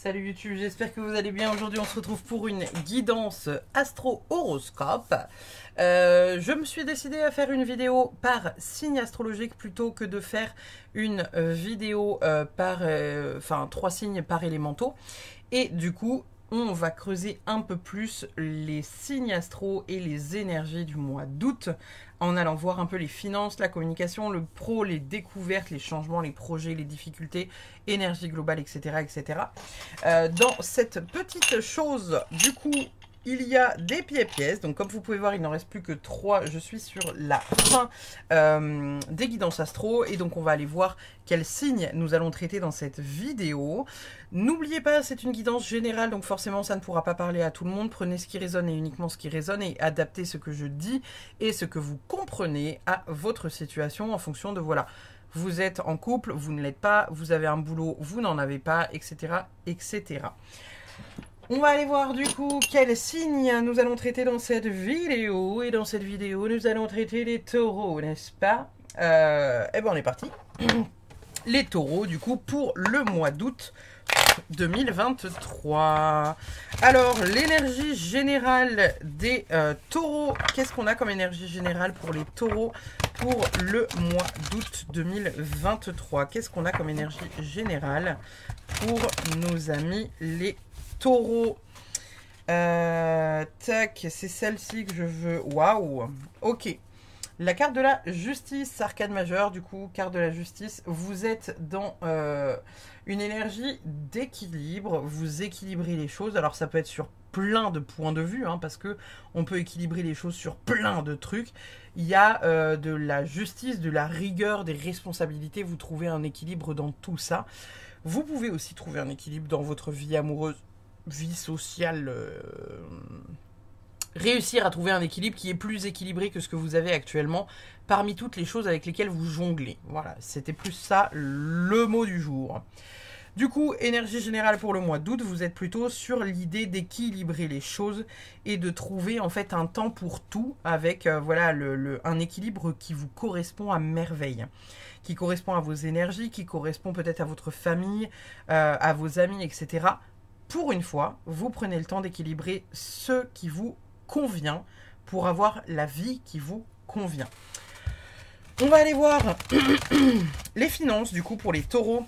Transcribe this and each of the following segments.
Salut YouTube, j'espère que vous allez bien. Aujourd'hui on se retrouve pour une guidance astro-horoscope. Je me suis décidée à faire une vidéo par signe astrologique plutôt que de faire une vidéo par 3 signes par élémentaux. Et du coup on va creuser un peu plus les signes astro et les énergies du mois d'août en allant voir un peu les finances, la communication, le pro, les découvertes, les changements, les projets, les difficultés, énergie globale, etc. etc. Dans cette petite chose, du coup, il y a des pièces. Donc comme vous pouvez voir, il n'en reste plus que 3. Je suis sur la fin des guidances astro. Et donc on va aller voir quels signes nous allons traiter dans cette vidéo. N'oubliez pas, c'est une guidance générale, donc forcément ça ne pourra pas parler à tout le monde. Prenez ce qui résonne et uniquement ce qui résonne et adaptez ce que je dis et ce que vous comprenez à votre situation en fonction de voilà. Vous êtes en couple, vous ne l'êtes pas, vous avez un boulot, vous n'en avez pas, etc. etc. On va aller voir du coup quels signes nous allons traiter dans cette vidéo. Et dans cette vidéo, nous allons traiter les taureaux, n'est-ce pas? Eh ben on est parti. Les taureaux, du coup, pour le mois d'août 2023. Alors, l'énergie générale des taureaux. Qu'est-ce qu'on a comme énergie générale pour les taureaux pour le mois d'août 2023? Qu'est-ce qu'on a comme énergie générale pour nos amis les taureaux? Tac, c'est celle-ci que je veux. Waouh. Ok. La carte de la justice, arcane majeure, du coup, carte de la justice. Vous êtes dans une énergie d'équilibre. Vous équilibrez les choses. Alors, ça peut être sur plein de points de vue, hein, parce que on peut équilibrer les choses sur plein de trucs. Il y a de la justice, de la rigueur, des responsabilités. Vous trouvez un équilibre dans tout ça. Vous pouvez aussi trouver un équilibre dans votre vie amoureuse, vie sociale. Réussir à trouver un équilibre qui est plus équilibré que ce que vous avez actuellement parmi toutes les choses avec lesquelles vous jonglez. Voilà, c'était plus ça le mot du jour. Du coup, énergie générale pour le mois d'août, vous êtes plutôt sur l'idée d'équilibrer les choses et de trouver en fait un temps pour tout avec voilà, un équilibre qui vous correspond à merveille, qui correspond à vos énergies, qui correspond peut-être à votre famille, à vos amis, etc. Pour une fois, vous prenez le temps d'équilibrer ce qui vous convient pour avoir la vie qui vous convient. On va aller voir les finances du coup pour les taureaux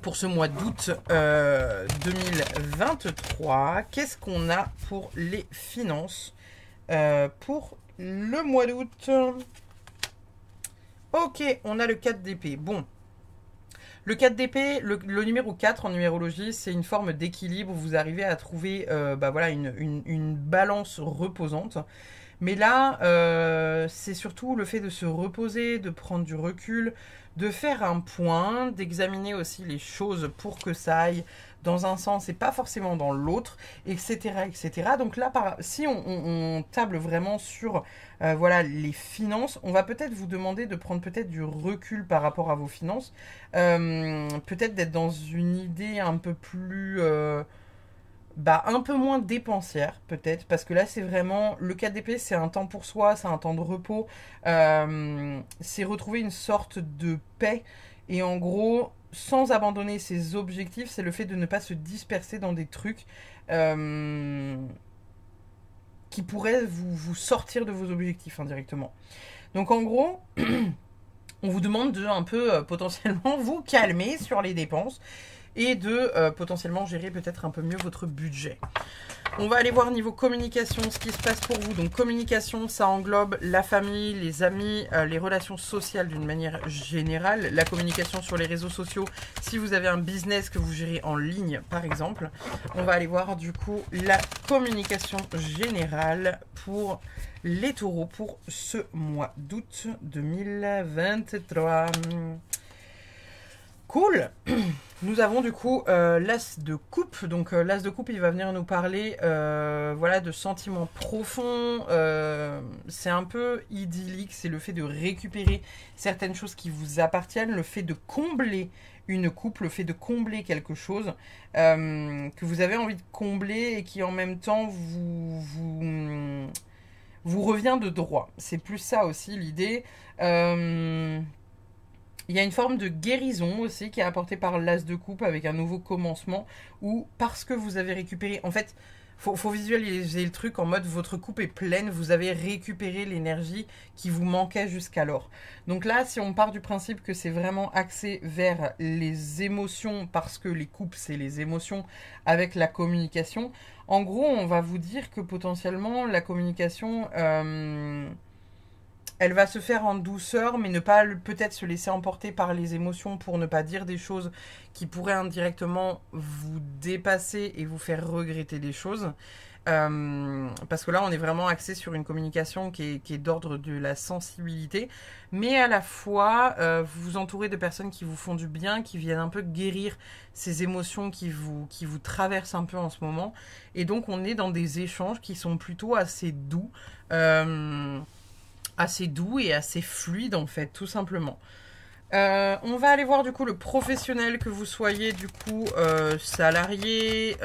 pour ce mois d'août 2023. Qu'est-ce qu'on a pour les finances pour le mois d'août? Ok, on a le 4 d'épée. Bon. Le 4 d'épée, le numéro 4 en numérologie, c'est une forme d'équilibre. Vous arrivez à trouver voilà, une balance reposante. Mais là, c'est surtout le fait de se reposer, de prendre du recul, de faire un point, d'examiner aussi les choses pour que ça aille dans un sens et pas forcément dans l'autre, etc., etc. Donc là, si on table vraiment sur voilà, les finances, on va peut-être vous demander de prendre peut-être du recul par rapport à vos finances, peut-être d'être dans une idée un peu plus... un peu moins dépensière peut-être, parce que là c'est vraiment le 4 d'épée, c'est un temps pour soi, c'est un temps de repos, c'est retrouver une sorte de paix et en gros sans abandonner ses objectifs, c'est le fait de ne pas se disperser dans des trucs qui pourraient vous sortir de vos objectifs indirectement. Donc en gros on vous demande de un peu potentiellement vous calmer sur les dépenses et de potentiellement gérer peut-être un peu mieux votre budget. On va aller voir niveau communication ce qui se passe pour vous. Donc communication, ça englobe la famille, les amis, les relations sociales d'une manière générale. La communication sur les réseaux sociaux, si vous avez un business que vous gérez en ligne par exemple. On va aller voir du coup la communication générale pour les taureaux pour ce mois d'août 2023. Cool. Nous avons du coup l'as de coupe. Donc l'as de coupe, il va venir nous parler voilà, de sentiments profonds. C'est un peu idyllique. C'est le fait de récupérer certaines choses qui vous appartiennent. Le fait de combler une coupe. Le fait de combler quelque chose que vous avez envie de combler et qui en même temps vous revient de droit. C'est plus ça aussi l'idée. Il y a une forme de guérison aussi qui est apportée par l'as de coupe avec un nouveau commencement ou parce que vous avez récupéré... En fait, faut visualiser le truc en mode votre coupe est pleine, vous avez récupéré l'énergie qui vous manquait jusqu'alors. Donc là, si on part du principe que c'est vraiment axé vers les émotions, parce que les coupes, c'est les émotions avec la communication, en gros, on va vous dire que potentiellement, la communication... elle va se faire en douceur, mais ne pas peut-être se laisser emporter par les émotions pour ne pas dire des choses qui pourraient indirectement vous dépasser et vous faire regretter des choses. Parce que là, on est vraiment axé sur une communication qui est d'ordre de la sensibilité, mais à la fois, vous vous entourez de personnes qui vous font du bien, qui viennent un peu guérir ces émotions qui vous traversent un peu en ce moment. Et donc, on est dans des échanges qui sont plutôt assez doux. Assez doux et assez fluide en fait, tout simplement. On va aller voir du coup le professionnel, que vous soyez du coup salarié,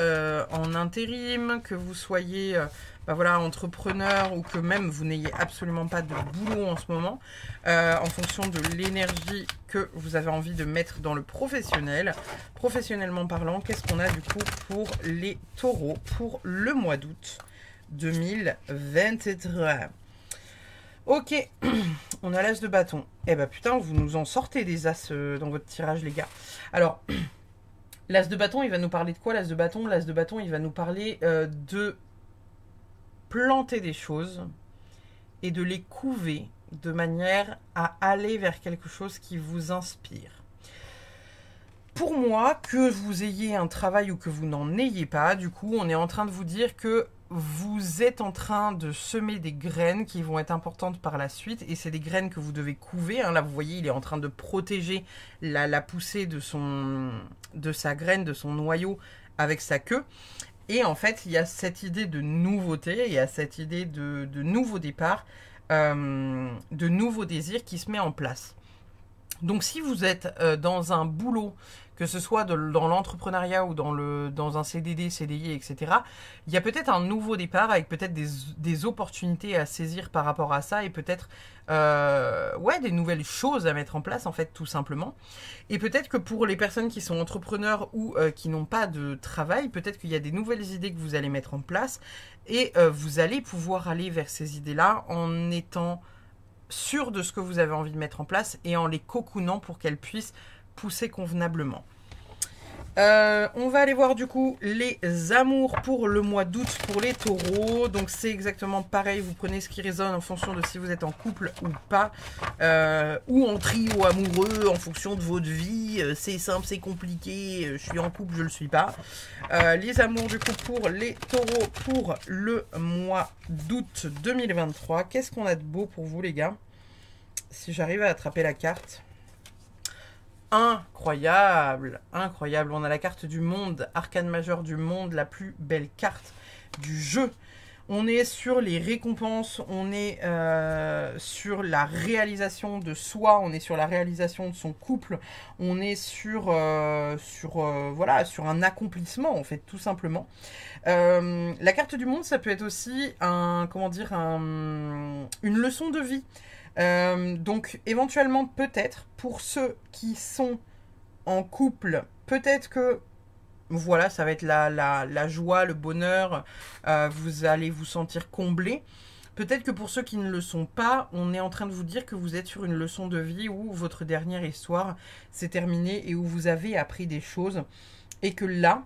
en intérim, que vous soyez voilà, entrepreneur ou que même vous n'ayez absolument pas de boulot en ce moment, en fonction de l'énergie que vous avez envie de mettre dans le professionnel. Professionnellement parlant, qu'est-ce qu'on a du coup pour les taureaux pour le mois d'août 2023? Ok, on a l'as de bâton. Eh ben putain, vous nous en sortez des as dans votre tirage, les gars. Alors, l'as de bâton, il va nous parler de quoi, l'as de bâton? L'as de bâton, il va nous parler de planter des choses et de les couver de manière à aller vers quelque chose qui vous inspire. Pour moi, que vous ayez un travail ou que vous n'en ayez pas, du coup, on est en train de vous dire que vous êtes en train de semer des graines qui vont être importantes par la suite. Et c'est des graines que vous devez couver. Hein. Là, vous voyez, il est en train de protéger la poussée de sa graine, de son noyau avec sa queue. Et en fait, il y a cette idée de nouveauté, il y a cette idée de nouveau départ, de nouveaux désirs qui se met en place. Donc si vous êtes dans un boulot, que ce soit dans l'entrepreneuriat ou dans un CDD, CDI, etc., il y a peut-être un nouveau départ avec peut-être des opportunités à saisir par rapport à ça et peut-être des nouvelles choses à mettre en place, en fait, tout simplement. Et peut-être que pour les personnes qui sont entrepreneurs ou qui n'ont pas de travail, peut-être qu'il y a des nouvelles idées que vous allez mettre en place et vous allez pouvoir aller vers ces idées-là en étant sûr de ce que vous avez envie de mettre en place et en les cocoonant pour qu'elles puissent pousser convenablement. On va aller voir du coup les amours pour le mois d'août pour les taureaux. Donc c'est exactement pareil, vous prenez ce qui résonne en fonction de si vous êtes en couple ou pas, ou en trio amoureux en fonction de votre vie. C'est simple, c'est compliqué, je suis en couple, je le suis pas. Les amours du coup pour les taureaux pour le mois d'août 2023. Qu'est-ce qu'on a de beau pour vous les gars? Si j'arrive à attraper la carte. Incroyable, incroyable. On a la carte du monde, arcane majeur du monde, la plus belle carte du jeu. On est sur les récompenses, on est sur la réalisation de soi, on est sur la réalisation de son couple, on est sur un accomplissement en fait, tout simplement. La carte du monde, ça peut être aussi une leçon de vie. Donc éventuellement peut-être pour ceux qui sont en couple, peut-être que voilà, ça va être la joie, le bonheur, vous allez vous sentir comblé. Peut-être que pour ceux qui ne le sont pas, on est en train de vous dire que vous êtes sur une leçon de vie où votre dernière histoire s'est terminée et où vous avez appris des choses et que là,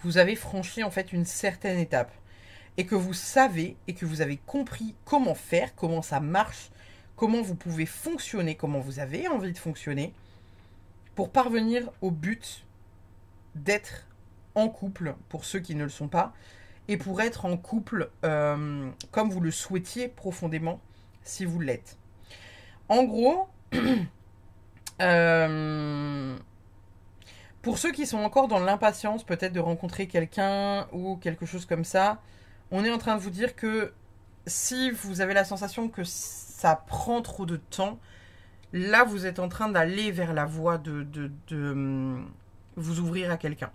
vous avez franchi en fait une certaine étape et que vous savez et que vous avez compris comment faire, comment ça marche, comment vous pouvez fonctionner, comment vous avez envie de fonctionner pour parvenir au but d'être en couple, pour ceux qui ne le sont pas, et pour être en couple comme vous le souhaitiez profondément, si vous l'êtes. En gros, pour ceux qui sont encore dans l'impatience peut-être de rencontrer quelqu'un ou quelque chose comme ça, on est en train de vous dire que si vous avez la sensation que ça prend trop de temps, là vous êtes en train d'aller vers la voie de vous ouvrir à quelqu'un.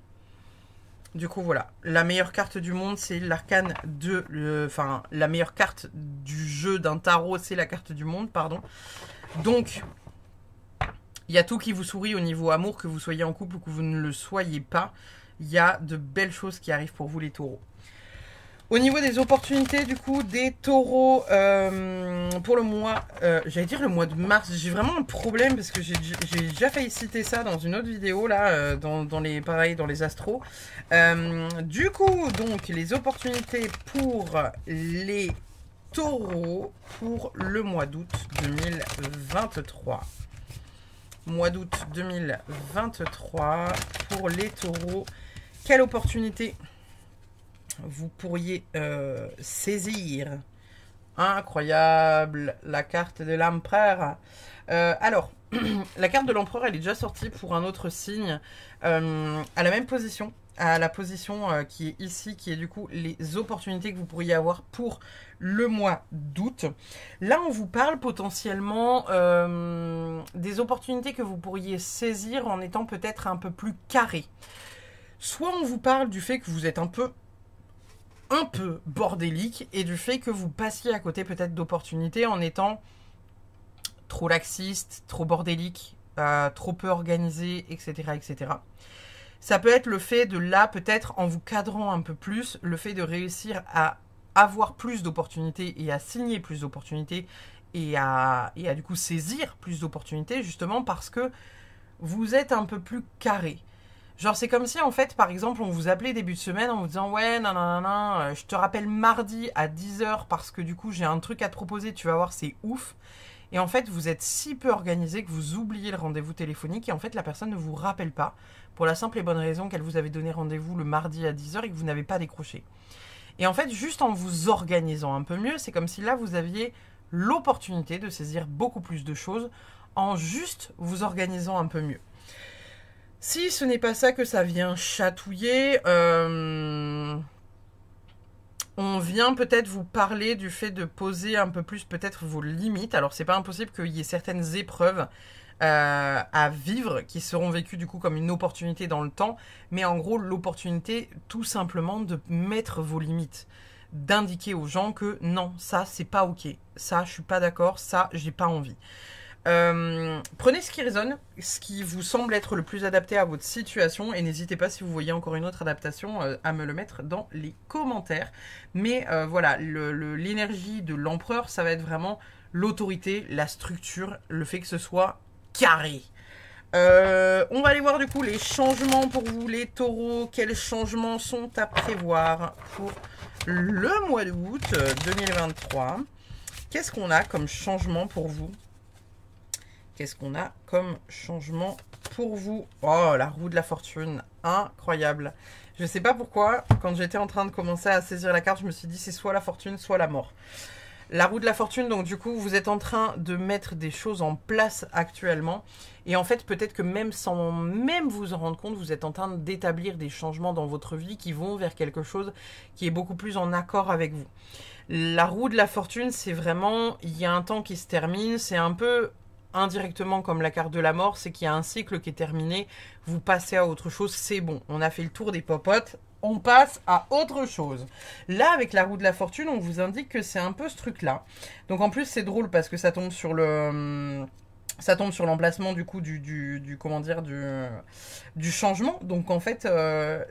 Du coup voilà, la meilleure carte du monde c'est l'arcane la meilleure carte du jeu d'un tarot c'est la carte du monde, pardon. Donc Il y a tout qui vous sourit au niveau amour, que vous soyez en couple ou que vous ne le soyez pas. Il y a de belles choses qui arrivent pour vous les taureaux. Au niveau des opportunités, du coup, des taureaux pour le mois, j'allais dire le mois de mars, j'ai vraiment un problème parce que j'ai déjà failli citer ça dans une autre vidéo, là, pareil, dans les astros. Du coup, donc, les opportunités pour les taureaux pour le mois d'août 2023. Mois d'août 2023 pour les taureaux. Quelle opportunité vous pourriez saisir? Incroyable, la carte de l'empereur. Alors, la carte de l'empereur, elle est déjà sortie pour un autre signe à la même position, à la position qui est ici, qui est du coup les opportunités que vous pourriez avoir pour le mois d'août. Là, on vous parle potentiellement des opportunités que vous pourriez saisir en étant peut-être un peu plus carré. Soit on vous parle du fait que vous êtes un peu bordélique et du fait que vous passiez à côté peut-être d'opportunités en étant trop laxiste, trop bordélique, trop peu organisé, etc., etc. Ça peut être le fait de là, peut-être en vous cadrant un peu plus, le fait de réussir à avoir plus d'opportunités et à signer plus d'opportunités et à du coup saisir plus d'opportunités justement parce que vous êtes un peu plus carré. Genre, c'est comme si, en fait, par exemple, on vous appelait début de semaine en vous disant « Ouais, nanana, je te rappelle mardi à 10 h parce que du coup, j'ai un truc à te proposer, tu vas voir, c'est ouf. » Et en fait, vous êtes si peu organisé que vous oubliez le rendez-vous téléphonique et en fait, la personne ne vous rappelle pas pour la simple et bonne raison qu'elle vous avait donné rendez-vous le mardi à 10 h et que vous n'avez pas décroché. Et en fait, juste en vous organisant un peu mieux, c'est comme si là, vous aviez l'opportunité de saisir beaucoup plus de choses en juste vous organisant un peu mieux. Si ce n'est pas ça que ça vient chatouiller, on vient peut-être vous parler du fait de poser un peu plus peut-être vos limites. Alors c'est pas impossible qu'il y ait certaines épreuves à vivre qui seront vécues du coup comme une opportunité dans le temps. Mais en gros l'opportunité tout simplement de mettre vos limites. D'indiquer aux gens que non, ça c'est pas ok. Ça je suis pas d'accord, ça j'ai pas envie. Prenez ce qui résonne, ce qui vous semble être le plus adapté à votre situation et n'hésitez pas si vous voyez encore une autre adaptation à me le mettre dans les commentaires. Mais voilà, l'énergie de l'empereur, ça va être vraiment l'autorité, la structure, le fait que ce soit carré. On va aller voir du coup les changements pour vous les taureaux. Quels changements sont à prévoir pour le mois d'août 2023? Qu'est-ce qu'on a comme changement pour vous? Qu'est-ce qu'on a comme changement pour vous? Oh, la roue de la fortune, incroyable. Je ne sais pas pourquoi, quand j'étais en train de commencer à saisir la carte, je me suis dit c'est soit la fortune, soit la mort. La roue de la fortune, donc du coup, vous êtes en train de mettre des choses en place actuellement. Et en fait, peut-être que même sans même vous en rendre compte, vous êtes en train d'établir des changements dans votre vie qui vont vers quelque chose qui est beaucoup plus en accord avec vous. La roue de la fortune, c'est vraiment, il y a un temps qui se termine, c'est un peu indirectement comme la carte de la mort, c'est qu'il y a un cycle qui est terminé, vous passez à autre chose, c'est bon, on a fait le tour des popotes, on passe à autre chose. Là, avec la roue de la fortune, on vous indique que c'est un peu ce truc-là. Donc en plus, c'est drôle parce que ça tombe sur le... Ça tombe sur l'emplacement du coup du changement. Donc en fait,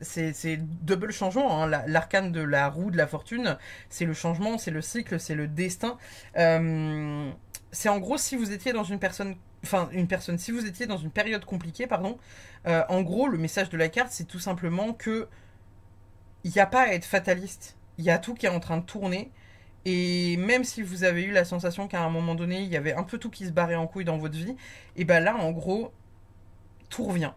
c'est double changement. Hein. L'arcane de la roue de la fortune, c'est le changement, c'est le cycle, c'est le destin. C'est en gros si vous étiez dans si vous étiez dans une période compliquée, pardon. En gros, le message de la carte, c'est tout simplement que il n'y a pas à être fataliste. Il y a tout qui est en train de tourner. Et même si vous avez eu la sensation qu'à un moment donné, il y avait un peu tout qui se barrait en couille dans votre vie, et ben là, en gros, tout revient.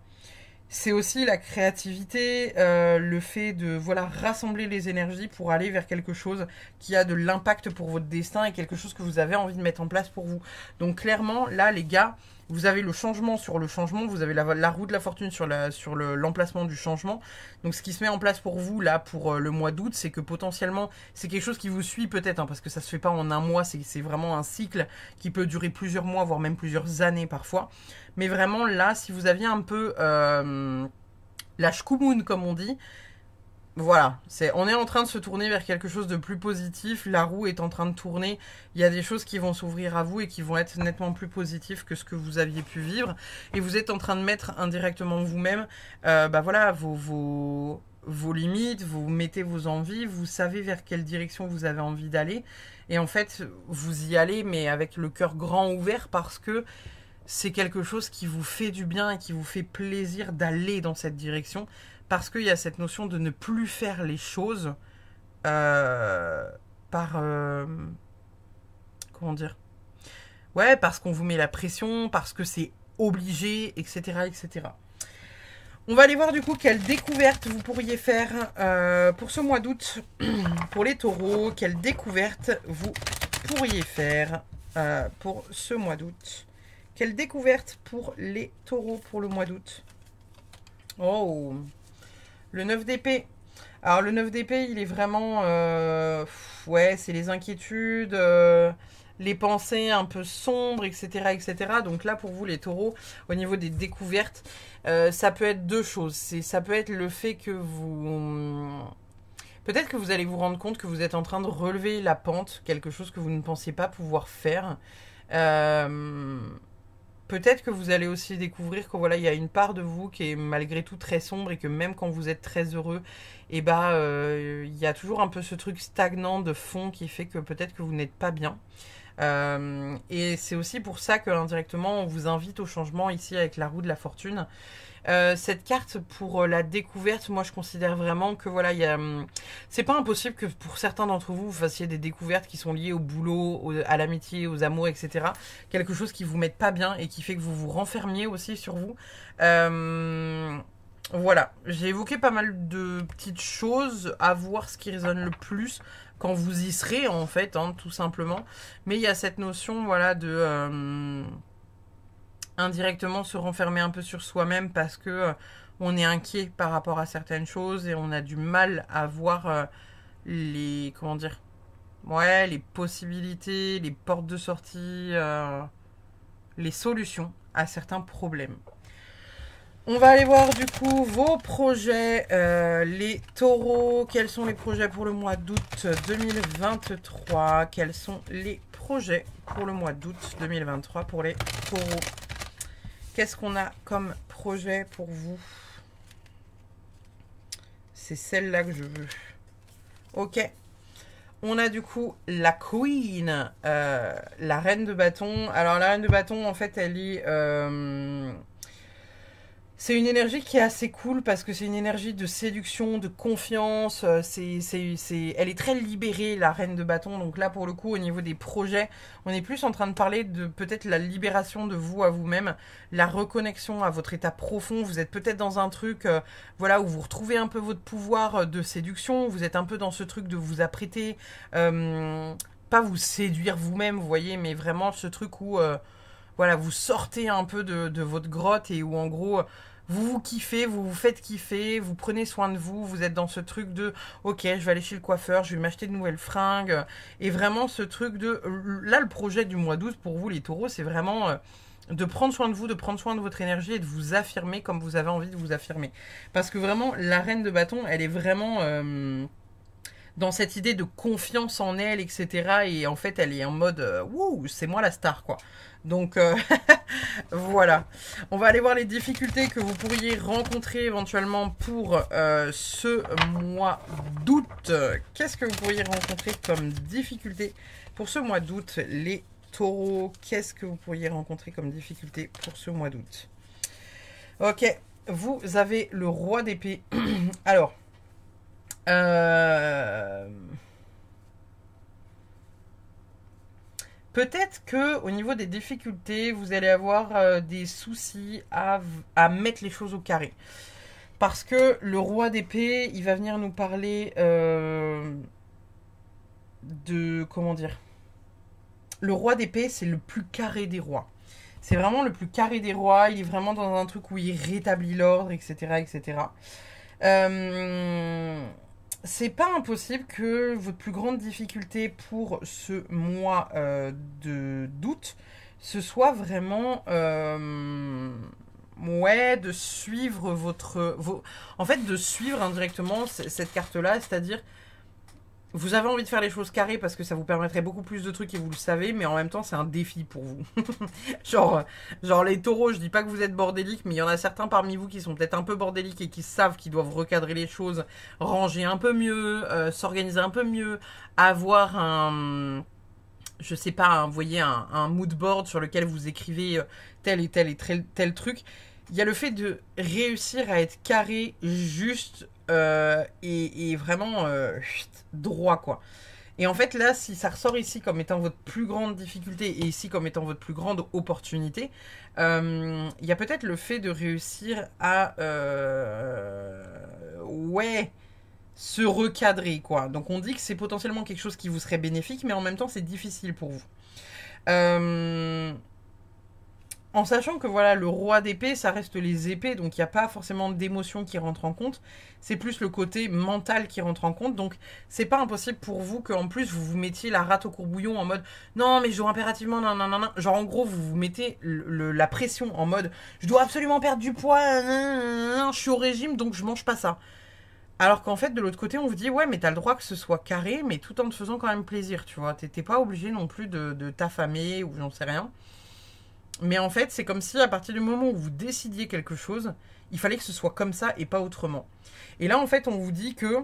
C'est aussi la créativité, le fait de rassembler les énergies pour aller vers quelque chose qui a de l'impact pour votre destin et quelque chose que vous avez envie de mettre en place pour vous. Donc clairement, là, les gars, vous avez le changement sur le changement, vous avez la roue de la fortune sur l'emplacement du changement. Donc ce qui se met en place pour vous, là, pour le mois d'août, c'est que potentiellement, c'est quelque chose qui vous suit peut-être, hein, parce que ça se fait pas en un mois, c'est vraiment un cycle qui peut durer plusieurs mois, voire même plusieurs années parfois. Mais vraiment, là, si vous aviez un peu la shkumoun, comme on dit, Voilà, on est en train de se tourner vers quelque chose de plus positif. La roue est en train de tourner. Il y a des choses qui vont s'ouvrir à vous et qui vont être nettement plus positives que ce que vous aviez pu vivre. Et vous êtes en train de mettre indirectement vous-même, bah voilà, vos limites, vous mettez vos envies, vous savez vers quelle direction vous avez envie d'aller. Et en fait, vous y allez, mais avec le cœur grand ouvert parce que c'est quelque chose qui vous fait du bien et qui vous fait plaisir d'aller dans cette direction. Parce qu'il y a cette notion de ne plus faire les choses par... comment dire? Ouais, parce qu'on vous met la pression, parce que c'est obligé, etc., etc. On va aller voir du coup quelle découverte vous pourriez faire pour ce mois d'août, pour les taureaux. Quelle découverte vous pourriez faire pour ce mois d'août. Quelle découverte pour les taureaux pour le mois d'août? Oh, le 9 d'épée. Alors le 9 d'épée, il est vraiment... ouais, c'est les inquiétudes, les pensées un peu sombres, etc., etc. Donc là, pour vous, les taureaux, au niveau des découvertes, ça peut être deux choses. Ça peut être le fait que vous... Peut-être que vous allez vous rendre compte que vous êtes en train de relever la pente, quelque chose que vous ne pensiez pas pouvoir faire. Peut-être que vous allez aussi découvrir que voilà, il y a une part de vous qui est malgré tout très sombre et que même quand vous êtes très heureux, et bah il y a toujours un peu ce truc stagnant de fond qui fait que peut-être que vous n'êtes pas bien. Et c'est aussi pour ça que indirectement on vous invite au changement ici avec la roue de la fortune. Cette carte pour la découverte, moi je considère vraiment que voilà, c'est pas impossible que pour certains d'entre vous, vous fassiez des découvertes qui sont liées au boulot, à l'amitié, aux amours, etc. Quelque chose qui vous mette pas bien et qui fait que vous vous renfermiez aussi sur vous. Voilà, j'ai évoqué pas mal de petites choses, à voir ce qui résonne le plus quand vous y serez en fait, hein, tout simplement. Mais il y a cette notion, voilà, de... indirectement se renfermer un peu sur soi-même parce que on est inquiet par rapport à certaines choses et on a du mal à voir les, comment dire, ouais, les possibilités, les portes de sortie, les solutions à certains problèmes. On va aller voir du coup vos projets, les taureaux. Quels sont les projets pour le mois d'août 2023? Quels sont les projets pour le mois d'août 2023 pour les taureaux? Qu'est-ce qu'on a comme projet pour vous? C'est celle-là que je veux. Ok. On a du coup la Queen, la Reine de Bâton. Alors la Reine de Bâton, en fait, elle est... c'est une énergie qui est assez cool parce que c'est une énergie de séduction, de confiance. Elle est très libérée, la Reine de Bâton. Donc là, pour le coup, au niveau des projets, on est plus en train de parler de peut-être la libération de vous à vous-même, la reconnexion à votre état profond. Vous êtes peut-être dans un truc voilà, où vous retrouvez un peu votre pouvoir de séduction. Vous êtes un peu dans ce truc de vous apprêter, pas vous séduire vous-même, vous voyez, mais vraiment ce truc où... voilà, vous sortez un peu de votre grotte et où en gros, vous vous kiffez, vous vous faites kiffer, vous prenez soin de vous, vous êtes dans ce truc de ok, je vais aller chez le coiffeur, je vais m'acheter de nouvelles fringues. Et vraiment ce truc de... Là, le projet du mois d'août pour vous les taureaux, c'est vraiment de prendre soin de vous, de prendre soin de votre énergie et de vous affirmer comme vous avez envie de vous affirmer. Parce que vraiment, la Reine de Bâton, elle est vraiment... dans cette idée de confiance en elle, etc. Et en fait, elle est en mode wouh, c'est moi la star, quoi. Donc, voilà. On va aller voir les difficultés que vous pourriez rencontrer éventuellement pour ce mois d'août. Qu'est-ce que vous pourriez rencontrer comme difficulté pour ce mois d'août, les taureaux? Qu'est-ce que vous pourriez rencontrer comme difficulté pour ce mois d'août? Ok, vous avez le roi d'épée. Alors... peut-être que au niveau des difficultés, vous allez avoir des soucis à mettre les choses au carré. Parce que le roi d'épée, il va venir nous parler de... Comment dire? Le roi d'épée, c'est le plus carré des rois. C'est vraiment le plus carré des rois. Il est vraiment dans un truc où il rétablit l'ordre, etc., etc. C'est pas impossible que votre plus grande difficulté pour ce mois d'août, ce soit vraiment ouais, de suivre en fait, de suivre indirectement cette carte-là, c'est-à-dire, vous avez envie de faire les choses carrées parce que ça vous permettrait beaucoup plus de trucs et vous le savez, mais en même temps, c'est un défi pour vous. genre les taureaux, je dis pas que vous êtes bordéliques, mais il y en a certains parmi vous qui sont peut-être un peu bordéliques et qui savent qu'ils doivent recadrer les choses, ranger un peu mieux, s'organiser un peu mieux, avoir un... je sais pas, vous voyez, un mood board sur lequel vous écrivez tel et tel et tel truc. Il y a le fait de réussir à être carré, juste et vraiment droit, quoi. Et en fait, là, si ça ressort ici comme étant votre plus grande difficulté et ici comme étant votre plus grande opportunité, il y a peut-être le fait de réussir à... ouais, se recadrer, quoi. Donc on dit que c'est potentiellement quelque chose qui vous serait bénéfique, mais en même temps, c'est difficile pour vous. En sachant que voilà, le roi d'épée, ça reste les épées, donc il n'y a pas forcément d'émotion qui rentre en compte. C'est plus le côté mental qui rentre en compte. Donc c'est pas impossible pour vous qu'en plus vous vous mettiez la rate au courbouillon en mode non mais je dois impérativement non non non non. Genre en gros vous vous mettez la pression en mode je dois absolument perdre du poids, je suis au régime donc je mange pas ça. Alors qu'en fait de l'autre côté on vous dit ouais mais t'as le droit que ce soit carré mais tout en te faisant quand même plaisir, tu vois. T'es pas obligé non plus de t'affamer ou j'en sais rien. Mais en fait, c'est comme si à partir du moment où vous décidiez quelque chose, il fallait que ce soit comme ça et pas autrement. Et là, en fait, on vous dit que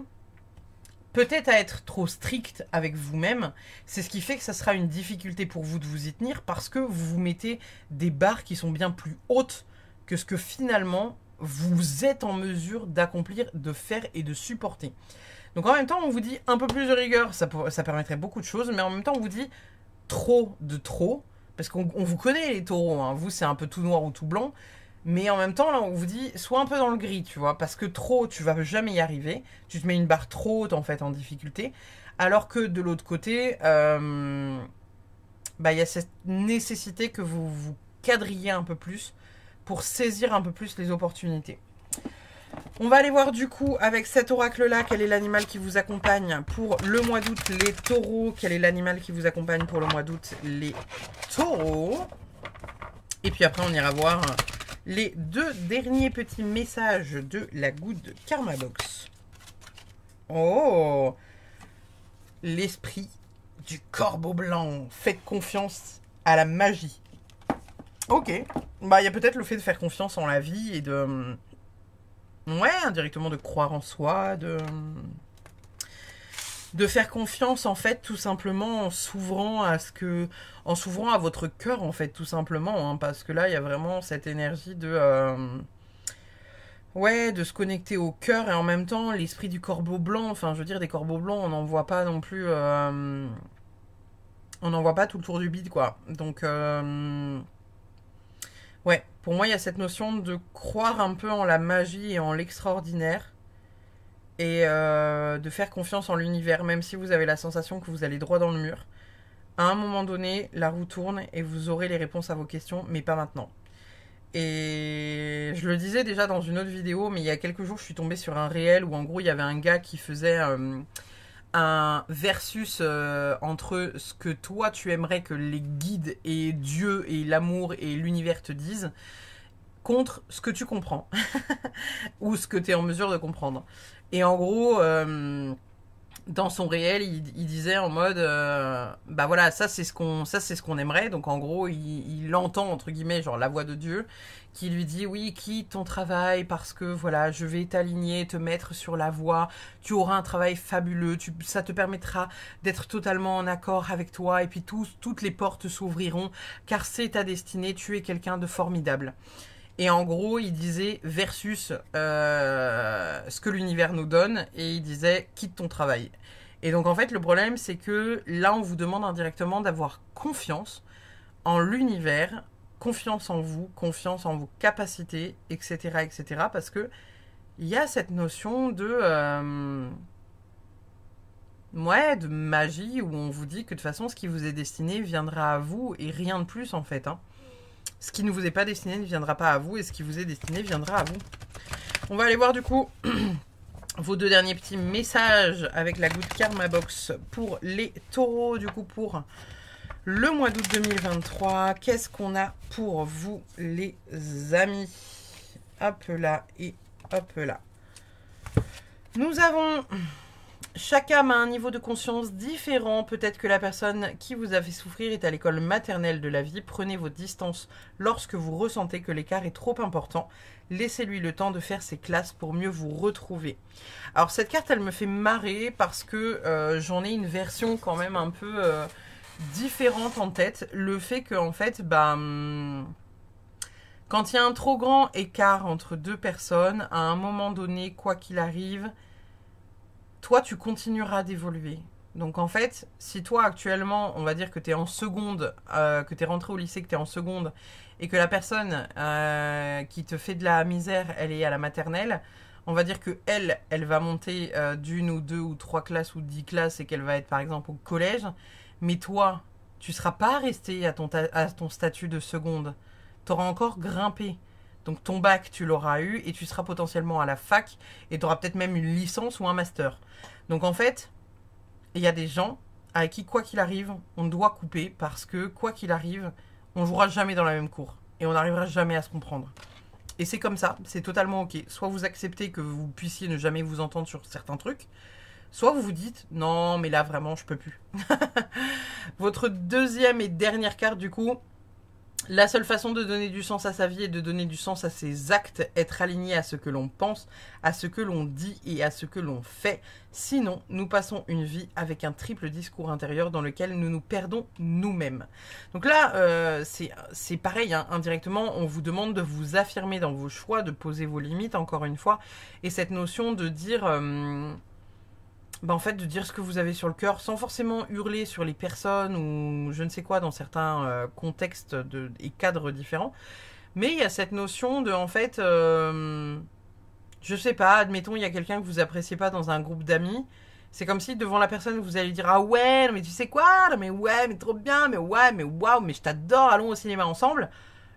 peut-être à être trop strict avec vous-même, c'est ce qui fait que ça sera une difficulté pour vous de vous y tenir parce que vous vous mettez des barres qui sont bien plus hautes que ce que finalement vous êtes en mesure d'accomplir, de faire et de supporter. Donc en même temps, on vous dit un peu plus de rigueur, ça permettrait beaucoup de choses, mais en même temps, on vous dit trop de trop. Parce qu'on vous connaît les taureaux, hein. Vous c'est un peu tout noir ou tout blanc. Mais en même temps, là, on vous dit, sois un peu dans le gris, tu vois. Parce que trop, tu vas jamais y arriver. Tu te mets une barre trop haute, en fait, en difficulté. Alors que de l'autre côté, y a cette nécessité que vous vous cadriez un peu plus pour saisir un peu plus les opportunités. On va aller voir du coup avec cet oracle-là, quel est l'animal qui vous accompagne pour le mois d'août, les taureaux. Quel est l'animal qui vous accompagne pour le mois d'août, les taureaux. Et puis après, on ira voir les deux derniers petits messages de la Good Karma Box. Oh, l'esprit du corbeau blanc. Faites confiance à la magie. Ok, bah il y a peut-être le fait de faire confiance en la vie et de... ouais, indirectement de croire en soi, de faire confiance en fait tout simplement en s'ouvrant à votre cœur en fait tout simplement, hein, parce que là il y a vraiment cette énergie de ouais, de se connecter au cœur et en même temps l'esprit du corbeau blanc, enfin je veux dire des corbeaux blancs on n'en voit pas non plus, on n'en voit pas tout le tour du bide quoi, donc ouais, pour moi, il y a cette notion de croire un peu en la magie et en l'extraordinaire. Et de faire confiance en l'univers, même si vous avez la sensation que vous allez droit dans le mur. À un moment donné, la roue tourne et vous aurez les réponses à vos questions, mais pas maintenant. Et je le disais déjà dans une autre vidéo, mais il y a quelques jours, je suis tombée sur un réel où en gros, il y avait un gars qui faisait... un versus entre ce que toi tu aimerais que les guides et Dieu et l'amour et l'univers te disent contre ce que tu comprends ou ce que tu es en mesure de comprendre. Et en gros, dans son réel, il disait en mode bah voilà, ça c'est ce qu'on aimerait. Donc en gros, il entend entre guillemets genre la voix de Dieu qui lui dit oui, quitte ton travail parce que voilà, je vais t'aligner, te mettre sur la voie, tu auras un travail fabuleux, ça te permettra d'être totalement en accord avec toi et puis toutes les portes s'ouvriront car c'est ta destinée, tu es quelqu'un de formidable. Et en gros, il disait versus ce que l'univers nous donne et il disait quitte ton travail. Et donc en fait, le problème, c'est que là, on vous demande indirectement d'avoir confiance en l'univers, confiance en vous, confiance en vos capacités, etc., etc. Parce que il y a cette notion de ouais, de magie où on vous dit que de toute façon, ce qui vous est destiné viendra à vous et rien de plus en fait, hein. Ce qui ne vous est pas destiné ne viendra pas à vous et ce qui vous est destiné viendra à vous. On va aller voir du coup vos deux derniers petits messages avec la Good Karma Box pour les taureaux, du coup pour le mois d'août 2023. Qu'est-ce qu'on a pour vous les amis? hop là et hop là. Nous avons... Chaque âme a un niveau de conscience différent. Peut-être que la personne qui vous a fait souffrir est à l'école maternelle de la vie. Prenez vos distances lorsque vous ressentez que l'écart est trop important. Laissez-lui le temps de faire ses classes pour mieux vous retrouver. Alors cette carte, elle me fait marrer parce que j'en ai une version quand même un peu différente en tête. Le fait que en fait, quand il y a un trop grand écart entre deux personnes, à un moment donné, quoi qu'il arrive, toi, tu continueras d'évoluer. Donc, en fait, si toi, actuellement, on va dire que tu es en seconde, que tu es rentré au lycée, que tu es en seconde, et que la personne qui te fait de la misère, elle est à la maternelle, on va dire que elle va monter d'une ou deux ou trois classes ou 10 classes et qu'elle va être, par exemple, au collège. Mais toi, tu ne seras pas resté à ton statut de seconde. Tu auras encore grimpé. Donc ton bac, tu l'auras eu et tu seras potentiellement à la fac et tu auras peut-être même une licence ou un master. Donc en fait, il y a des gens avec qui, quoi qu'il arrive, on doit couper parce que, quoi qu'il arrive, on ne jouera jamais dans la même cour et on n'arrivera jamais à se comprendre. Et c'est comme ça, c'est totalement ok. Soit vous acceptez que vous puissiez ne jamais vous entendre sur certains trucs, soit vous vous dites, non mais là vraiment je peux plus. Votre deuxième et dernière carte du coup, la seule façon de donner du sens à sa vie et de donner du sens à ses actes, être aligné à ce que l'on pense, à ce que l'on dit et à ce que l'on fait. Sinon, nous passons une vie avec un triple discours intérieur dans lequel nous nous perdons nous-mêmes. Donc là, c'est pareil, hein, indirectement, on vous demande de vous affirmer dans vos choix, de poser vos limites, encore une fois. Et cette notion de dire... en fait, de dire ce que vous avez sur le cœur sans forcément hurler sur les personnes ou je ne sais quoi dans certains contextes et cadres différents. Mais il y a cette notion de, en fait, je sais pas, admettons, il y a quelqu'un que vous appréciez pas dans un groupe d'amis. C'est comme si devant la personne, vous allez dire « Ah ouais, mais tu sais quoi, mais ouais, mais trop bien, mais ouais, mais waouh, mais je t'adore, allons au cinéma ensemble ».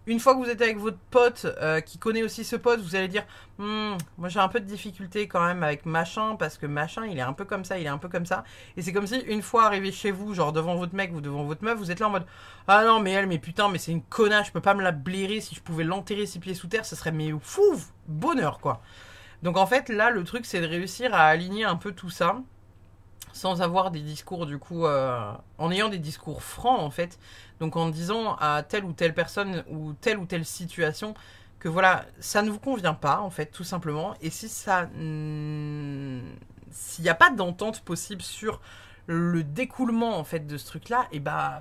Une fois que vous êtes avec votre pote qui connaît aussi ce pote, vous allez dire moi j'ai un peu de difficulté quand même avec machin parce que machin il est un peu comme ça, il est un peu comme ça. Et c'est comme si une fois arrivé chez vous, genre devant votre mec ou devant votre meuf, vous êtes là en mode ah non mais elle, mais putain, mais c'est une connasse, je peux pas me la blairer, si je pouvais l'enterrer ses pieds sous terre, ce serait mais fou, bonheur quoi. Donc en fait là le truc c'est de réussir à aligner un peu tout ça. Sans avoir des discours du coup, en ayant des discours francs en fait, donc en disant à telle ou telle personne ou telle situation que voilà, ça ne vous convient pas en fait, tout simplement, et si ça, s'il n'y a pas d'entente possible sur le découlement en fait de ce truc-là, et bah,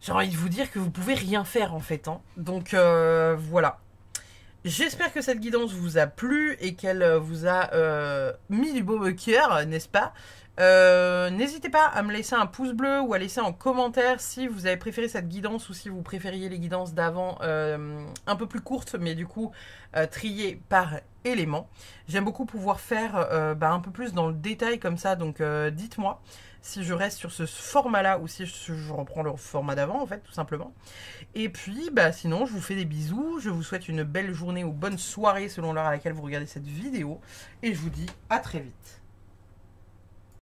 j'ai envie de vous dire que vous pouvez rien faire en fait, hein. Donc voilà. J'espère que cette guidance vous a plu et qu'elle vous a mis du baume au cœur, n'est-ce pas? N'hésitez pas à me laisser un pouce bleu ou à laisser en commentaire si vous avez préféré cette guidance ou si vous préfériez les guidances d'avant un peu plus courtes, mais du coup triées par éléments. J'aime beaucoup pouvoir faire un peu plus dans le détail comme ça, donc dites-moi si je reste sur ce format-là ou si je reprends le format d'avant, en fait, tout simplement. Et puis, sinon, je vous fais des bisous. Je vous souhaite une belle journée ou bonne soirée selon l'heure à laquelle vous regardez cette vidéo. Et je vous dis à très vite.